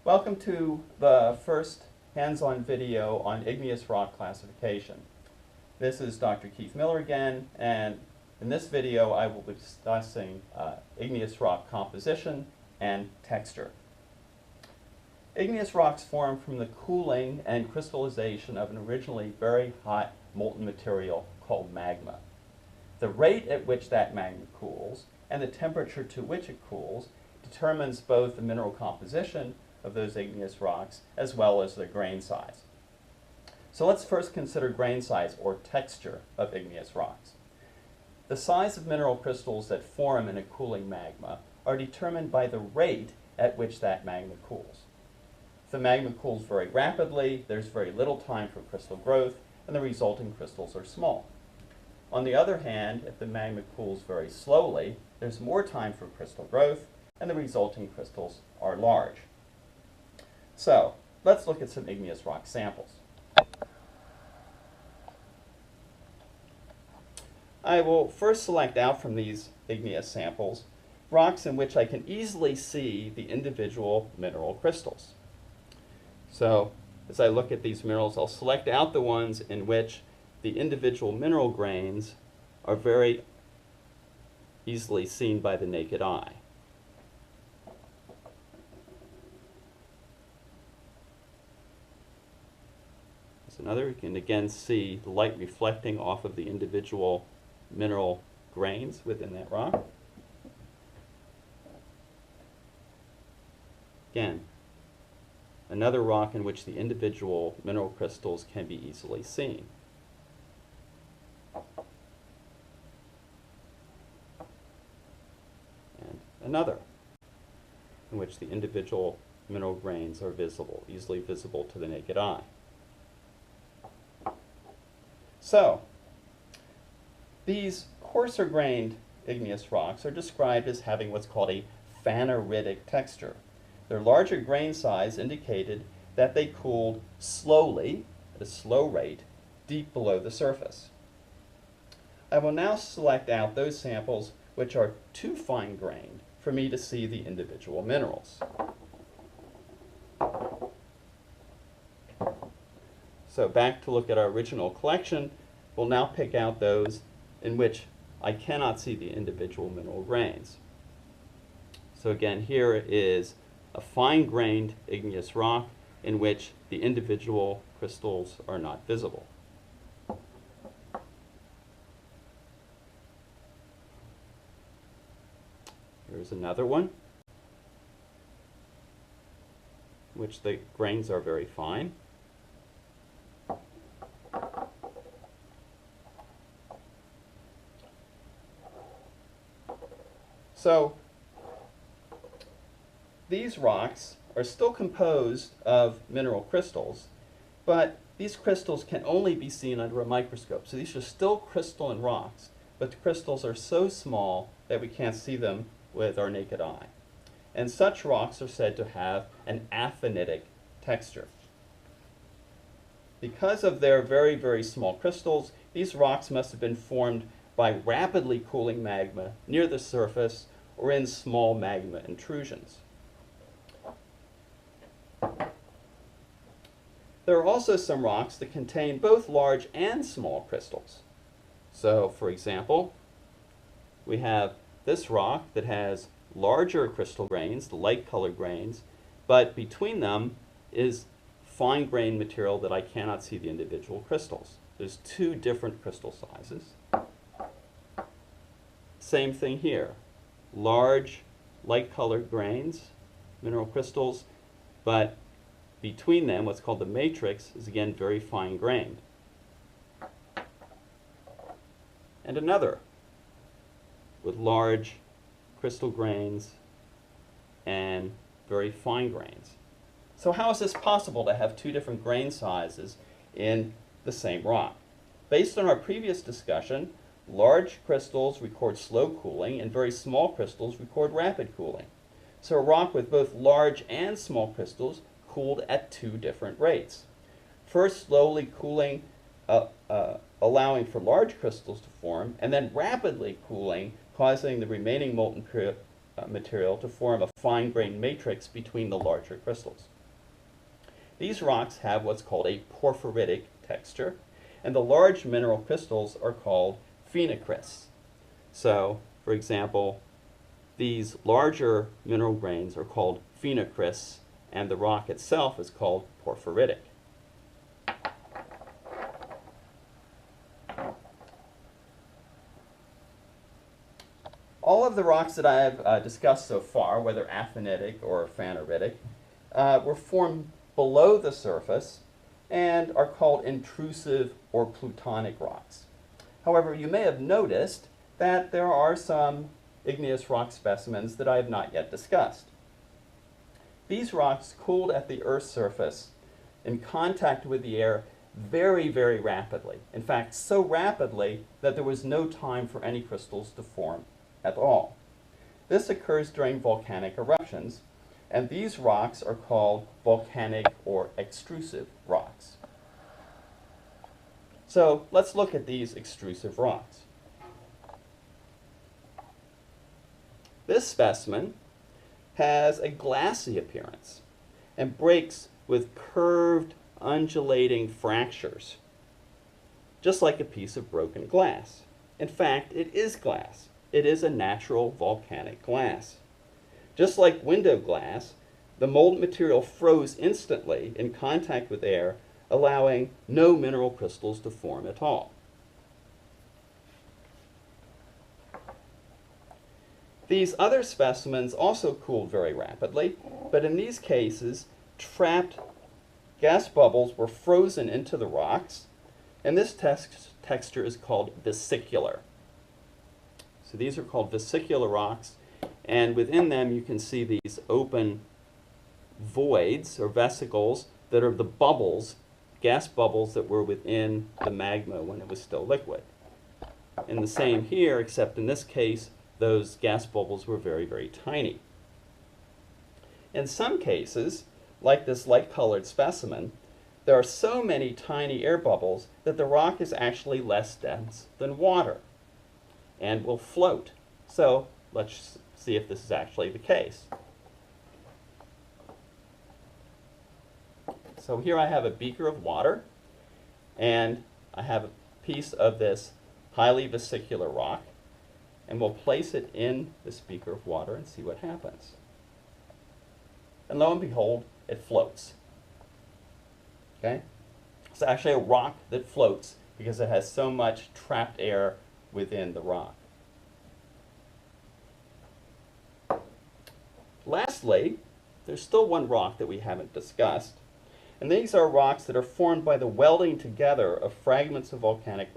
Welcome to the first hands-on video on igneous rock classification. This is Dr. Keith Miller again, and in this video I will be discussing igneous rock composition and texture. Igneous rocks form from the cooling and crystallization of an originally very hot molten material called magma. The rate at which that magma cools and the temperature to which it cools determines both the mineral composition of those igneous rocks as well as their grain size. So let's first consider grain size or texture of igneous rocks. The size of mineral crystals that form in a cooling magma are determined by the rate at which that magma cools. If the magma cools very rapidly, there's very little time for crystal growth, and the resulting crystals are small. On the other hand, if the magma cools very slowly, there's more time for crystal growth, and the resulting crystals are large. So, let's look at some igneous rock samples. I will first select out from these igneous samples rocks in which I can easily see the individual mineral crystals. So, as I look at these minerals, I'll select out the ones in which the individual mineral grains are very easily seen by the naked eye. Another, you can again see the light reflecting off of the individual mineral grains within that rock. Again, another rock in which the individual mineral crystals can be easily seen. And another in which the individual mineral grains are visible, easily visible to the naked eye. So, these coarser grained igneous rocks are described as having what's called a phaneritic texture. Their larger grain size indicated that they cooled slowly, at a slow rate, deep below the surface. I will now select out those samples which are too fine grained for me to see the individual minerals. So back to look at our original collection, we'll now pick out those in which I cannot see the individual mineral grains. So again, here is a fine-grained igneous rock in which the individual crystals are not visible. Here's another one, in which the grains are very fine. So, these rocks are still composed of mineral crystals, but these crystals can only be seen under a microscope. So these are still crystalline rocks, but the crystals are so small that we can't see them with our naked eye. And such rocks are said to have an aphanitic texture. Because of their very, very small crystals, these rocks must have been formed by rapidly cooling magma near the surface or in small magma intrusions. There are also some rocks that contain both large and small crystals. So, for example, we have this rock that has larger crystal grains, the light colored grains, but between them is fine-grained material that I cannot see the individual crystals. There's two different crystal sizes. Same thing here. Large, light-colored grains, mineral crystals, but between them, what's called the matrix, is again very fine-grained. And another with large crystal grains and very fine grains. So how is this possible to have two different grain sizes in the same rock? Based on our previous discussion, large crystals record slow cooling and very small crystals record rapid cooling. So a rock with both large and small crystals cooled at two different rates. First slowly cooling, allowing for large crystals to form, and then rapidly cooling, causing the remaining molten material to form a fine-grained matrix between the larger crystals. These rocks have what's called a porphyritic texture, and the large mineral crystals are called phenocrysts. So, for example, these larger mineral grains are called phenocrysts, and the rock itself is called porphyritic. All of the rocks that I have discussed so far, whether aphanitic or phaneritic, were formed below the surface and are called intrusive or plutonic rocks. However, you may have noticed that there are some igneous rock specimens that I have not yet discussed. These rocks cooled at the Earth's surface in contact with the air very, very rapidly. In fact, so rapidly that there was no time for any crystals to form at all. This occurs during volcanic eruptions, and these rocks are called volcanic or extrusive rocks. So let's look at these extrusive rocks. This specimen has a glassy appearance and breaks with curved, undulating fractures, just like a piece of broken glass. In fact, it is glass. It is a natural volcanic glass. Just like window glass, the molten material froze instantly in contact with air, allowing no mineral crystals to form at all. These other specimens also cooled very rapidly, but in these cases, trapped gas bubbles were frozen into the rocks, and this texture is called vesicular. So these are called vesicular rocks, and within them you can see these open voids or vesicles that are the bubbles, gas bubbles that were within the magma when it was still liquid. And the same here, except in this case, those gas bubbles were very, very tiny. In some cases, like this light-colored specimen, there are so many tiny air bubbles that the rock is actually less dense than water and will float. So let's see if this is actually the case. So here I have a beaker of water, and I have a piece of this highly vesicular rock, and we'll place it in this beaker of water and see what happens. And lo and behold, it floats. Okay? It's actually a rock that floats because it has so much trapped air within the rock. Lastly, there's still one rock that we haven't discussed, and these are rocks that are formed by the welding together of fragments of volcanic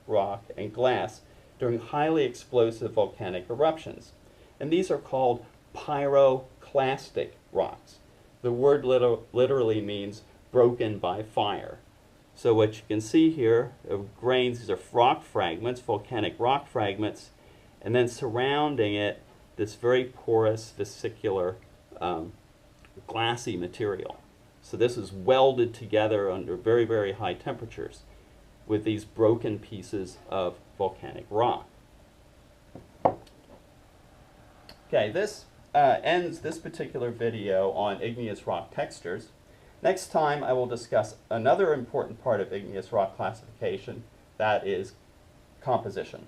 rock and glass during highly explosive volcanic eruptions. And these are called pyroclastic rocks. The word literally means broken by fire. So what you can see here of grains, these are rock fragments, volcanic rock fragments, and then surrounding it, this very porous, vesicular, glassy material. So this is welded together under very, very high temperatures with these broken pieces of volcanic rock. Okay, this ends this particular video on igneous rock textures. Next time I will discuss another important part of igneous rock classification, that is composition.